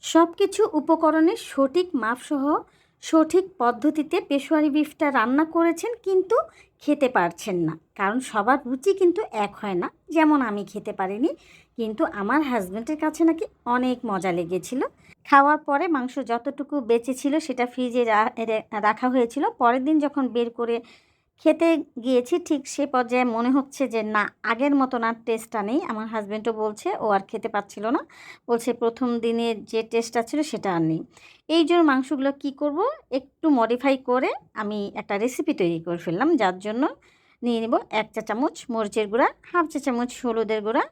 সব কিছু উপকরণের সঠিক মাপসহ সঠিক পদ্ধতিতে পেশোয়ারি বিফটা রান্না করেছেন, কিন্তু খেতে পারছেন না। কারণ সবার রুচি কিন্তু এক হয় না। যেমন আমি খেতে পারিনি, কিন্তু আমার হাজব্যান্ডের কাছে নাকি অনেক মজা লেগেছিল। খাওয়ার পরে মাংস যতটুকু বেঁচে ছিল সেটা ফ্রিজে রাখা হয়েছিল। পরের দিন যখন বের করে খেতে গিয়েছি, ঠিক সে পর্যায়ে মনে হচ্ছে যে না, আগের মতন আর টেস্টটা নেই। আমার হাজব্যান্ডও বলছে ও আর খেতে পারছিল না, বলছে প্রথম দিনের যে টেস্টটা ছিল সেটা আর নেই। এই জন্য মাংসগুলো কি করব, একটু মডিফাই করে আমি একটা রেসিপি তৈরি করে ফেললাম, যার জন্য নিয়ে নেব 1 চা চামচ মরিচের গুঁড়া, হাফ চা চামচ হলুদের গুঁড়া,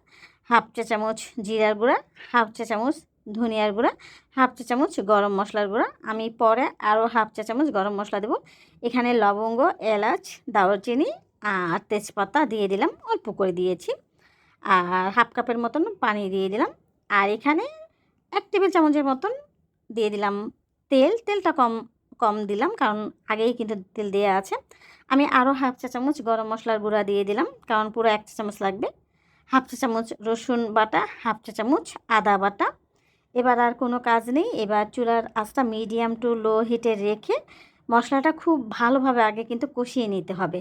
হাফ চা চামচ জিরার গুঁড়া, হাফ চা চামচ ধনিয়ার গুঁড়া, হাফ চা চামচ গরম মশলার গুঁড়া। আমি পরে আরও হাফ চা চামচ গরম মশলা দেবো। এখানে লবঙ্গ, এলাচ, দারুচিনি আর তেজপাতা দিয়ে দিলাম, অল্প করে দিয়েছি। আর হাফ কাপের মতন পানি দিয়ে দিলাম। আর এখানে 1 টেবিল চামচের মতন দিয়ে দিলাম তেল। তেলটা কম কম দিলাম, কারণ আগেই কিন্তু তেল দেওয়া আছে। আমি আরও হাফ চা চামচ গরম মশলার গুঁড়া দিয়ে দিলাম, কারণ পুরো 1 চা চামচ লাগবে। হাফ চা চামচ রসুন বাটা, হাফ চা চামচ আদা বাটা। এবার আর কোনো কাজ নেই। এবার চুলার আঁচটা মিডিয়াম টু লো হিটে রেখে মশলাটা খুব ভালোভাবে আগে কিন্তু কষিয়ে নিতে হবে।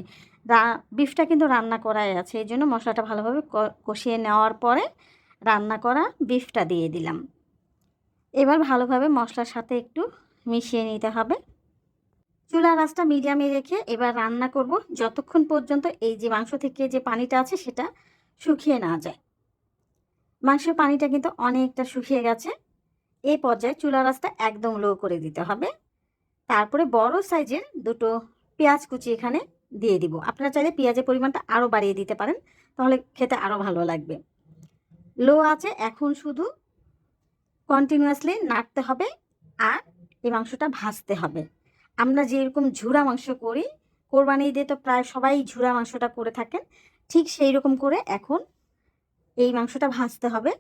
বিফটা কিন্তু রান্না করাই আছে, এই জন্য মশলাটা ভালোভাবে কষিয়ে নেওয়ার পরে রান্না করা বিফটা দিয়ে দিলাম। এবার ভালোভাবে মশলার সাথে একটু মিশিয়ে নিতে হবে। চুলার আঁচটা মিডিয়ামে রেখে এবার রান্না করব যতক্ষণ পর্যন্ত এই যে মাংস থেকে যে পানিটা আছে সেটা শুকিয়ে না যায়। মাংসের পানিটা কিন্তু অনেকটা শুকিয়ে গেছে। এই পর্যায়ে চুলার আঁচটা একদম লো করে দিতে হবে। তারপরে বড় সাইজের দুটো পেঁয়াজ কুচি এখানে দিয়ে দিব। আপনারা চাইলে পেঁয়াজের পরিমাণটা আরও বাড়িয়ে দিতে পারেন, তাহলে খেতে আরও ভালো লাগবে। লো আছে, এখন শুধু কন্টিনিউয়াসলি নাড়তে হবে আর এই মাংসটা ভাজতে হবে। আমরা যেরকম ঝুরা মাংস করি, কোরবানি ঈদে তো প্রায় সবাই ঝুরা মাংসটা করে থাকেন, ঠিক সেই রকম করে এখন এই মাংসটা ভাজতে হবে।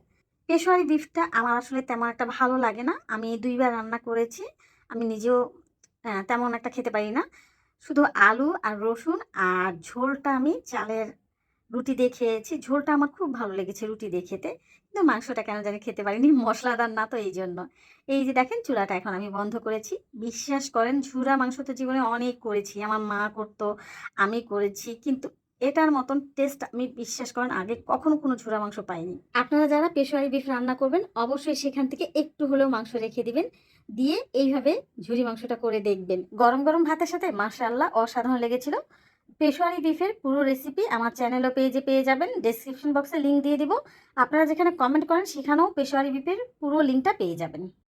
পেশোয়ারি বিফটা আমার আসলে তেমন একটা ভালো লাগে না। আমি 2 বার রান্না করেছি। আমি নিজেও তেমন একটা খেতে পারি না। শুধু আলু আর রসুন আর ঝোলটা আমি চালের রুটি দিয়ে খেয়েছি। ঝোলটা আমার খুব ভালো লেগেছে রুটি দিয়ে খেতে। কিন্তু মাংসটা কেন জানি খেতে পারিনি। মসলাদার না তো এইজন্য। এই যে দেখেন চুলাটা এখন আমি বন্ধ করেছি। বিশ্বাস করেন, ঝুরা মাংস তো জীবনে অনেক করেছি। আমার মা করতো, আমি করেছি। কিন্তু এটার মতন টেস্ট আমি, বিশ্বাস করেন, আগে কখনো কোনো ঝুরা মাংস পাইনি। আপনারা যারা পেশোয়ারি বিফ রান্না করবেন অবশ্যই সেখান থেকে একটু হলেও মাংস রেখে দিবেন। দিয়ে এইভাবে ঝুরি মাংসটা করে দেখবেন। গরম গরম ভাতের সাথে মাশাআল্লাহ অসাধারণ লেগেছিল। পেশোয়ারি বিফের পুরো রেসিপি আমার চ্যানেল ও পেজে পেয়ে যাবেন। ডেসক্রিপশন বক্সে লিঙ্ক দিয়ে দিব। আপনারা যেখানে কমেন্ট করেন সেখানেও পেশোয়ারি বিফের পুরো লিঙ্কটা পেয়ে যাবেন।